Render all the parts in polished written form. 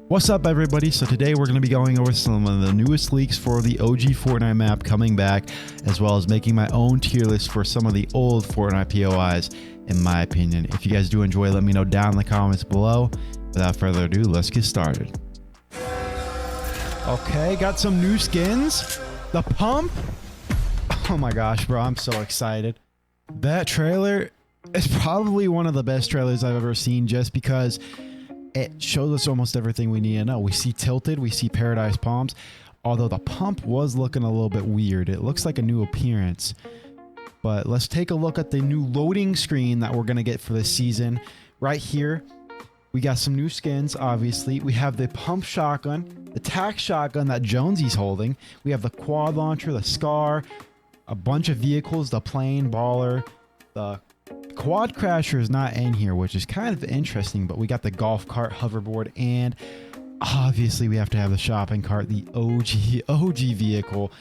What's up, everybody? So today we're going to be going over some of the newest leaks for the OG Fortnite map coming back, as well as making my own tier list for some of the old Fortnite POIs, in my opinion. If you guys do enjoy, let me know down in the comments below. Without further ado, let's get started. Okay, got some new skins. The pump. Oh my gosh, bro, I'm so excited. That trailer is probably one of the best trailers I've ever seen, just because it shows us almost everything we need to know. We see Tilted, we see Paradise Palms, although the pump was looking a little bit weird. It looks like a new appearance. But let's take a look at the new loading screen that we're going to get for this season. Right here, we got some new skins, obviously. We have the pump shotgun, the tac shotgun that Jonesy's holding. We have the quad launcher, the Scar, a bunch of vehicles, the plane, baller, the quad crasher is not in here, which is kind of interesting, but we got the golf cart, hoverboard, and obviously we have to have the shopping cart, the OG vehicle.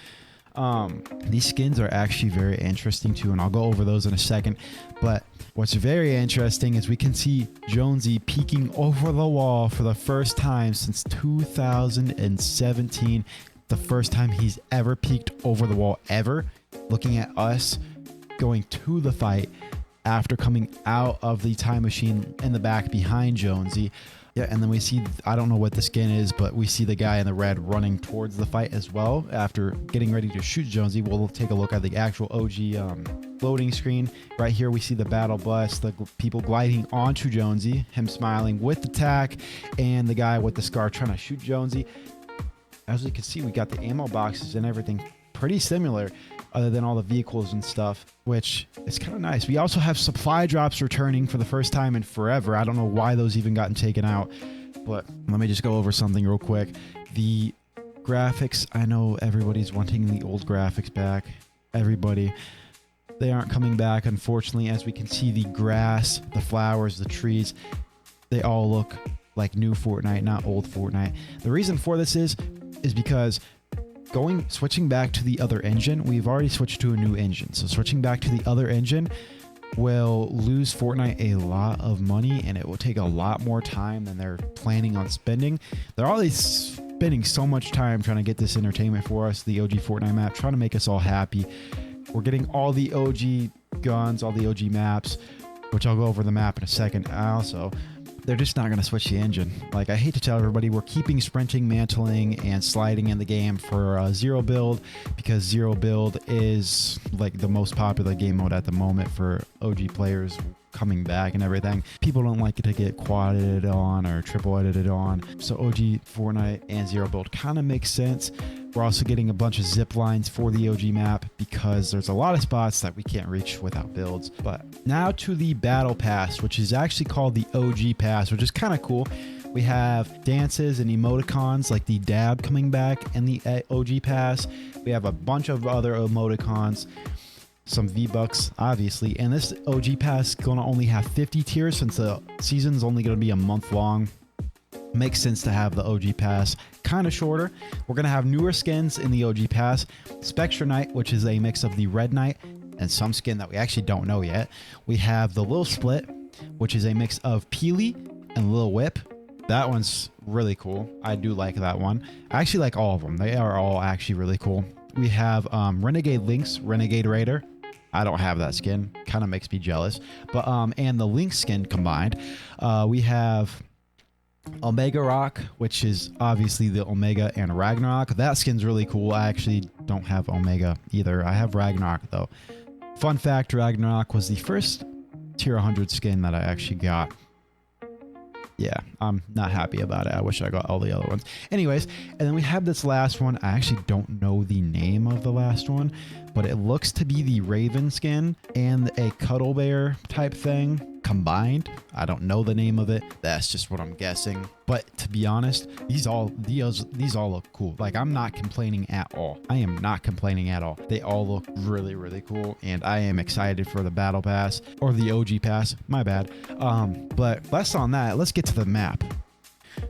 These skins are actually very interesting too, and I'll go over those in a second. But what's very interesting is we can see Jonesy peeking over the wall for the first time since 2017. The first time he's ever peeked over the wall ever, looking at us going to the fight after coming out of the time machine in the back behind Jonesy. Yeah, and then we see, I don't know what the skin is, but we see the guy in the red running towards the fight as well after getting ready to shoot Jonesy. We'll take a look at the actual OG loading screen. Right here we see the battle bus, the people gliding onto Jonesy, him smiling with the tac, and the guy with the Scar trying to shoot Jonesy. As we can see, we got the ammo boxes and everything pretty similar, other than all the vehicles and stuff, which is kind of nice. We also have supply drops returning for the first time in forever. I don't know why those even gotten taken out, but let me just go over something real quick. The graphics, I know everybody's wanting the old graphics back. Everybody. They aren't coming back, unfortunately. As we can see, the grass, the flowers, the trees, they all look like new Fortnite, not old Fortnite. The reason for this is because switching back to the other engine, we've already switched to a new engine. So switching back to the other engine will lose Fortnite a lot of money, and it will take a lot more time than they're planning on spending. They're already spending so much time trying to get this entertainment for us, the OG Fortnite map, trying to make us all happy. We're getting all the OG guns, all the OG maps, which I'll go over the map in a second. Also, they're just not going to switch the engine. Like, I hate to tell everybody, we're keeping sprinting, mantling, and sliding in the game for zero build, because zero build is like the most popular game mode at the moment for OG players coming back and everything. People don't like it to get quad edited on or triple edited on. So OG Fortnite and zero build kind of makes sense. We're also getting a bunch of zip lines for the OG map because there's a lot of spots that we can't reach without builds. But now to the battle pass, which is actually called the OG pass, which is kind of cool. We have dances and emoticons like the dab coming back and the OG pass. We have a bunch of other emoticons, some V-Bucks, obviously. And this OG pass is going to only have 50 tiers since the season's only going to be a month long. Makes sense to have the OG pass kind of shorter. We're going to have newer skins in the OG pass. Spectre Knight, which is a mix of the Red Knight and some skin that we actually don't know yet. We have the Lil Split, which is a mix of Peely and Lil Whip. That one's really cool. I do like that one. I actually like all of them. They are all actually really cool. We have Renegade Lynx, Renegade Raider. I don't have that skin. Kind of makes me jealous. But and the Lynx skin combined. We have Omega Rock, which is obviously the Omega and Ragnarok. That skin's really cool. I actually don't have Omega either. I have Ragnarok though. Fun fact, Ragnarok was the first tier 100 skin that I actually got. Yeah, I'm not happy about it. I wish I got all the other ones. Anyways, and then we have this last one. I actually don't know the name of the last one, but it looks to be the Raven skin and a Cuddle Bear type thing combined. I don't know the name of it. That's just what I'm guessing. But to be honest, these all look cool. Like, I'm not complaining at all. I am not complaining at all. They all look really, really cool, and I am excited for the battle pass, or the OG pass. My bad. But less on that. Let's get to the map.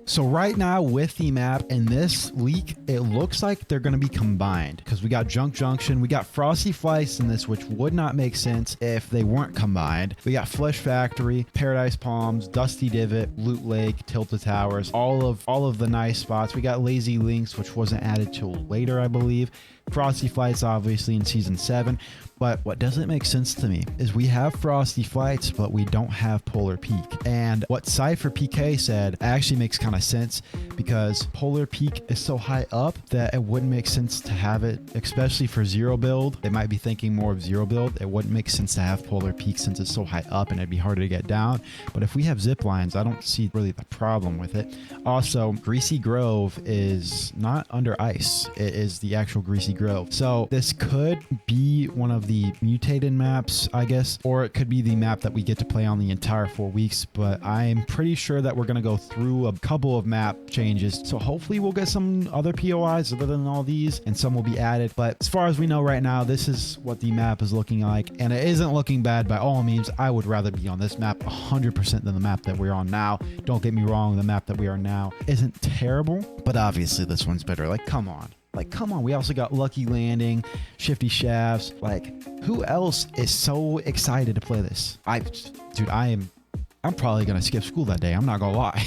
So right now with the map and this leak, it looks like they're going to be combined because we got Junk Junction, we got Frosty Flights in this, which would not make sense if they weren't combined. We got Flesh Factory, Paradise Palms, Dusty Divot, Loot Lake, Tilted Towers, all of the nice spots. We got Lazy Links, which wasn't added till later, I believe. Frosty Flights obviously in season 7, but what doesn't make sense to me is we have Frosty Flights, but we don't have Polar Peak. And what Cypher PK said actually makes kind of sense because Polar Peak is so high up that it wouldn't make sense to have it, especially for zero build. They might be thinking more of zero build. It wouldn't make sense to have Polar Peak since it's so high up and it'd be harder to get down. But if we have zip lines, I don't see really the problem with it. Also, Greasy Grove is not under ice. It is the actual Greasy Grove. So this could be one of the mutated maps, I guess, or it could be the map that we get to play on the entire 4 weeks, but I'm pretty sure that we're going to go through a couple of map changes. So hopefully we'll get some other POIs other than all these, and some will be added. But as far as we know right now, this is what the map is looking like, and it isn't looking bad by all means. I would rather be on this map 100% than the map that we're on now. Don't get me wrong, the map that we are now isn't terrible, but obviously this one's better. Like, come on. Like, come on. We also got Lucky Landing, Shifty Shafts. Like, who else is so excited to play this? Dude, I'm probably going to skip school that day. I'm not going to lie.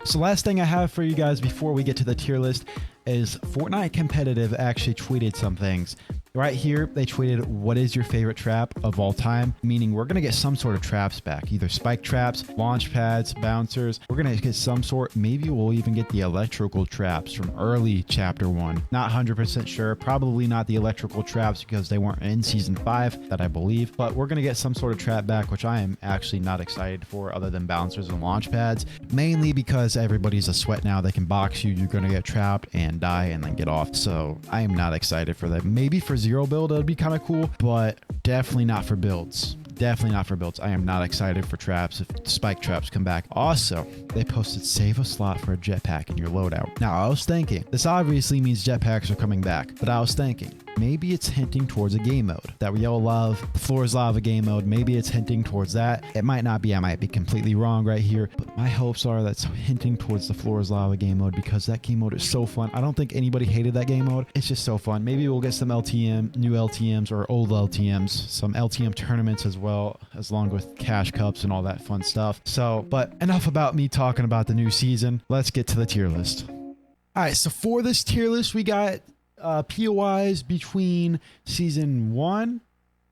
So last thing I have for you guys before we get to the tier list is Fortnite Competitive actually tweeted some things. Right here, they tweeted, what is your favorite trap of all time? Meaning we're going to get some sort of traps back, either spike traps, launch pads, bouncers. We're going to get some sort, maybe we'll even get the electrical traps from early chapter 1. Not 100% sure, probably not the electrical traps because they weren't in season 5 that I believe, but we're going to get some sort of trap back, which I am actually not excited for other than bouncers and launch pads, mainly because everybody's a sweat now. They can box you, you're going to get trapped and die and then get off. So I am not excited for that. Maybe for zero build, it would be kind of cool, but definitely not for builds. Definitely not for builds. I am not excited for traps if spike traps come back. Also, they posted save a slot for a jetpack in your loadout. Now, I was thinking, this obviously means jetpacks are coming back, but I was thinking, maybe it's hinting towards a game mode that we all love. The Floor is Lava game mode. Maybe it's hinting towards that. It might not be. I might be completely wrong right here, but my hopes are that's hinting towards the Floor is Lava game mode because that game mode is so fun. I don't think anybody hated that game mode. It's just so fun. Maybe we'll get some new LTMs or old LTMs, some LTM tournaments as well, as long with cash cups and all that fun stuff. So, but enough about me talking about the new season. Let's get to the tier list. All right, so for this tier list, we got POIs between season 1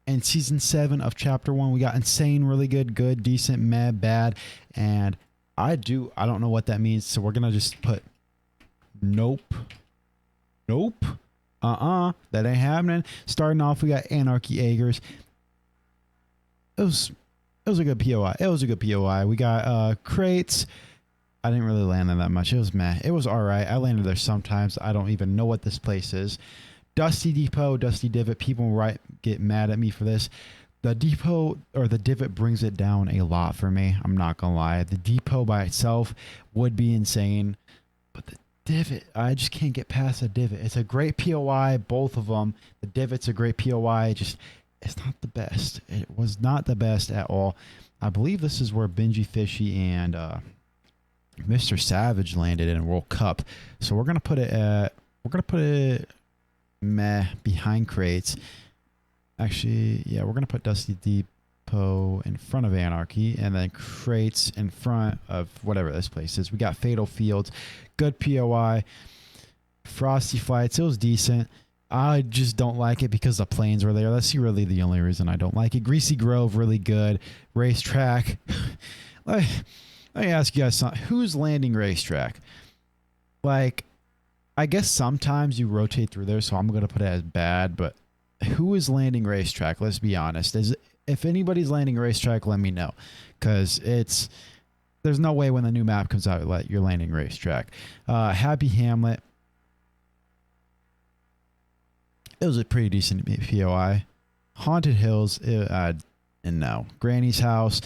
and season 7 of chapter 1. We got insane, really good, good, decent, meh, bad, and I don't know what that means, so we're gonna just put nope, that ain't happening. Starting off, we got Anarchy Agers. It was a good POI. It was a good POI. We got crates. I didn't really land there that much. It was meh. It was all right. I landed there sometimes. I don't even know what this place is. Dusty Depot, Dusty Divot. People get mad at me for this. The depot or the divot brings it down a lot for me. I'm not going to lie. The depot by itself would be insane. But the divot, I just can't get past the divot. It's a great POI, both of them. The divot's a great POI. It's not the best. It was not the best at all. I believe this is where Benji Fishy and Mr. Savage landed in World Cup. So we're gonna put it meh behind crates. Actually, yeah, we're gonna put Dusty Depot in front of Anarchy and then crates in front of whatever this place is. We got Fatal Fields, good POI. Frosty Flights, it was decent. I just don't like it because the planes were there. That's really the only reason I don't like it. Greasy Grove, really good. Racetrack. Let me ask you guys something. Who's landing Racetrack? Like, I guess sometimes you rotate through there, so I'm going to put it as bad, but who is landing Racetrack? Let's be honest. If anybody's landing Racetrack, let me know. Because there's no way when the new map comes out you're landing Racetrack. Happy Hamlet. It was a pretty decent POI. Haunted Hills, and no. Granny's House.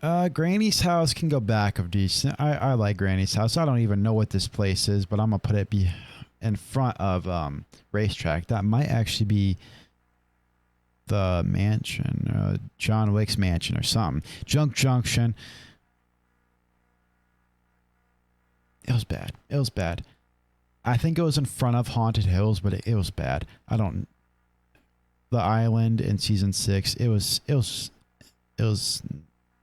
Granny's House can go back of decent. I like Granny's House. I don't even know what this place is, but I'm going to put it in front of Racetrack. That might actually be the mansion, John Wick's mansion or something. Junk Junction. It was bad. It was bad. I think it was in front of Haunted Hills, but it was bad. I don't. The island in season 6. It was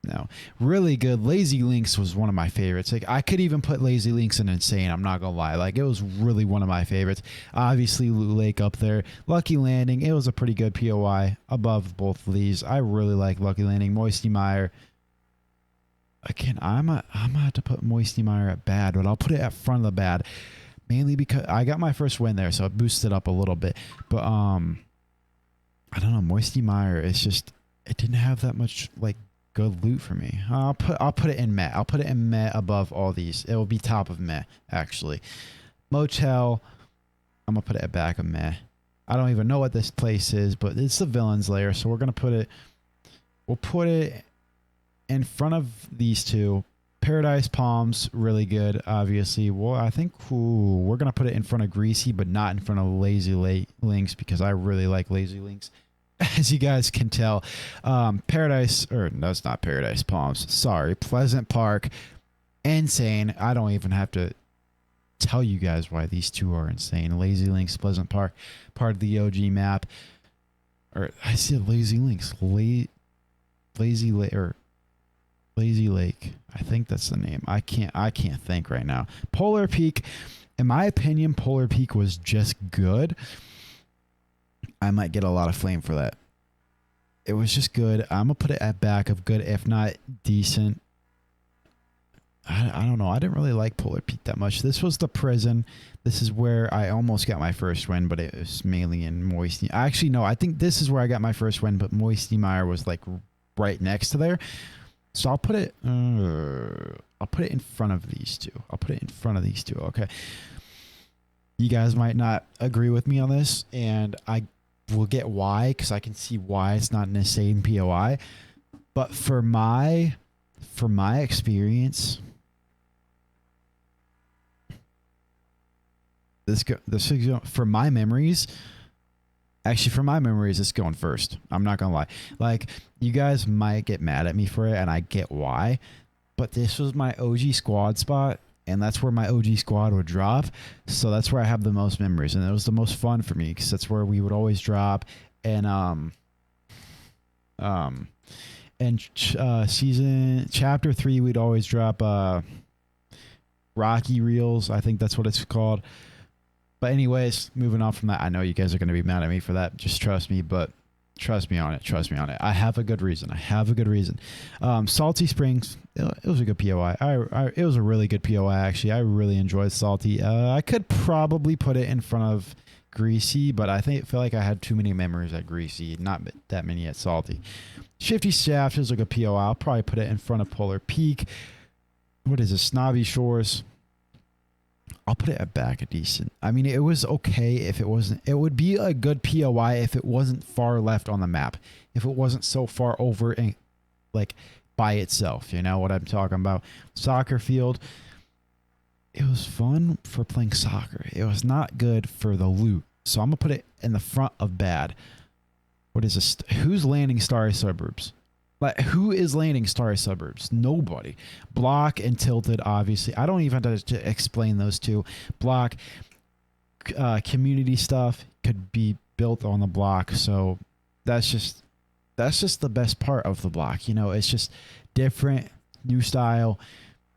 no, really good. Lazy Links was one of my favorites. Like I could even put Lazy Links in Insane. I'm not gonna lie. Like it was really one of my favorites. Obviously Loot Lake up there. Lucky Landing. It was a pretty good POI above both of these. I really like Lucky Landing. Moisty Mire. Again, I'm gonna have to put Moisty Mire at bad, but I'll put it at front of the bad, mainly because I got my first win there, so it boosted up a little bit. But I don't know. Moisty Mire. It's just it didn't have that much like good loot for me. I'll put it in Meh. I'll put it in Meh above all these. It will be top of Meh, actually. Motel, I'm gonna put it at back of Meh. I don't even know what this place is, but it's the villain's lair, so we'll put it in front of these two. Paradise Palms, really good, obviously. Well, I think we're gonna put it in front of Greasy, but not in front of Lazy Links because I really like Lazy Links. As you guys can tell, Paradise, or no, it's not Paradise Palms. Sorry, Pleasant Park, insane. I don't even have to tell you guys why these two are insane. Lazy Links, Pleasant Park, part of the OG map. Or I said Lazy Links, Lazy Lake. I think that's the name. I can't think right now. Polar Peak. In my opinion, Polar Peak was just good. I might get a lot of flame for that. It was just good. I'm gonna put it at back of good, if not decent. I don't know. I didn't really like Polar Peak that much. This was the prison. This is where I almost got my first win, but it was mainly in Moisty. Actually, no. I think this is where I got my first win, but Moisty Mire was like right next to there. So I'll put it. I'll put it in front of these two. Okay. You guys might not agree with me on this, and I will get why, because I can see why it's not an insane POI. But for my experience, for my memories, it's going first. I'm not gonna lie. Like, you guys might get mad at me for it, and I get why, but this was my OG squad spot. And that's where my OG squad would drop. So that's where I have the most memories. And it was the most fun for me because that's where we would always drop. And chapter 3, we'd always drop Rocky Reels. I think that's what it's called. But anyways, moving on from that, I know you guys are going to be mad at me for that. Just trust me. But trust me on it. I have a good reason. Salty Springs, it was a good POI. It was a really good POI, actually. I really enjoyed Salty. I could probably put it in front of Greasy, but I feel like I had too many memories at Greasy, not that many at Salty. Shifty Shaft is like a POI. I'll probably put it in front of Polar Peak. What is it? Snobby Shores. I'll put it at back a decent. I mean, it was okay if it wasn't. It would be a good POI if it wasn't far left on the map. If it wasn't so far over and like by itself. You know what I'm talking about? Soccer field. It was fun for playing soccer. It was not good for the loot. So I'm going to put it in the front of bad. What is this? Who's landing Starry Suburbs? Like, who is landing Starry Suburbs? Nobody. Block and Tilted, obviously. I don't even have to explain those two. Block, community stuff could be built on the block. So that's just the best part of the block. You know, it's just different, new style.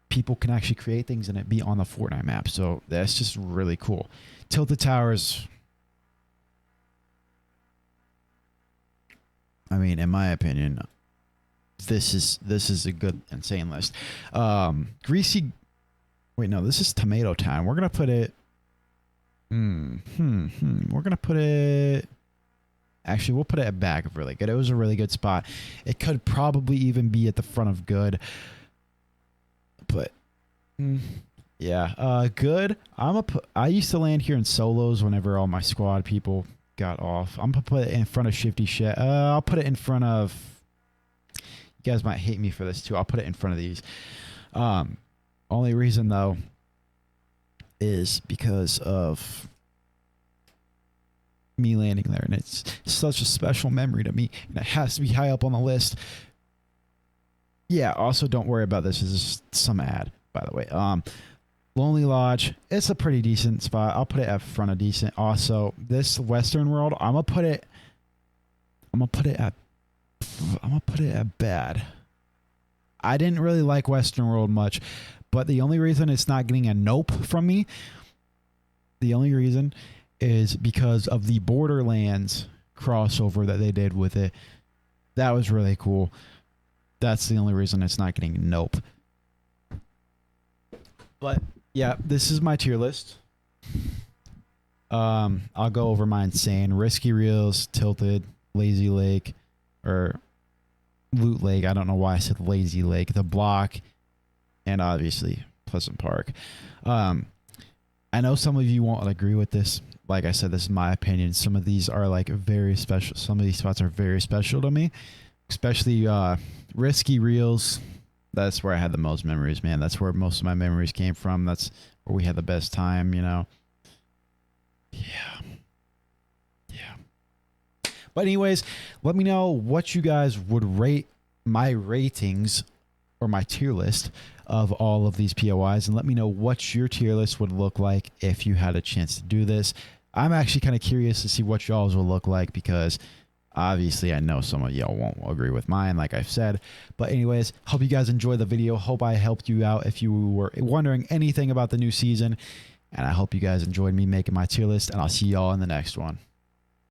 People can actually create things and it be on the Fortnite map. So that's just really cool. Tilted Towers. I mean, in my opinion, this is a good insane list. Greasy. Wait, no, this is Tomato Town. We're gonna put it. We're gonna put it. Actually, we'll put it at back of really good. It was a really good spot. It could probably even be at the front of good. But yeah, good. I used to land here in solos whenever all my squad people got off. I'm gonna put it in front of Shifty Shit. I'll put it in front of. You guys might hate me for this too. I'll put it in front of these. Only reason though is because of me landing there, and it's such a special memory to me, and it has to be high up on the list. Yeah. Also, don't worry about this. This is some ad, by the way. Lonely Lodge, it's a pretty decent spot. I'll put it at front of decent. Also, this Western World, I'm gonna put it at bad. I didn't really like Western World much, but the only reason it's not getting a nope from me, the only reason is because of the Borderlands crossover that they did with it. That was really cool. That's the only reason it's not getting a nope. But yeah, this is my tier list. I'll go over mine saying Risky Reels, Tilted, Lazy Lake, or Loot Lake. I don't know why I said Lazy Lake. The Block, and obviously Pleasant Park. I know some of you won't agree with this. Like I said, this is my opinion. Some of these are like very special. Some of these spots are very special to me, especially Risky Reels. That's where I had the most memories, man. That's where most of my memories came from. That's where we had the best time, you know. Yeah. But anyways, let me know what you guys would rate my ratings or my tier list of all of these POIs, and let me know what your tier list would look like if you had a chance to do this. I'm actually kind of curious to see what y'all's will look like, because obviously I know some of y'all won't agree with mine, like I've said. But anyways, hope you guys enjoyed the video. Hope I helped you out if you were wondering anything about the new season. And I hope you guys enjoyed me making my tier list, and I'll see y'all in the next one.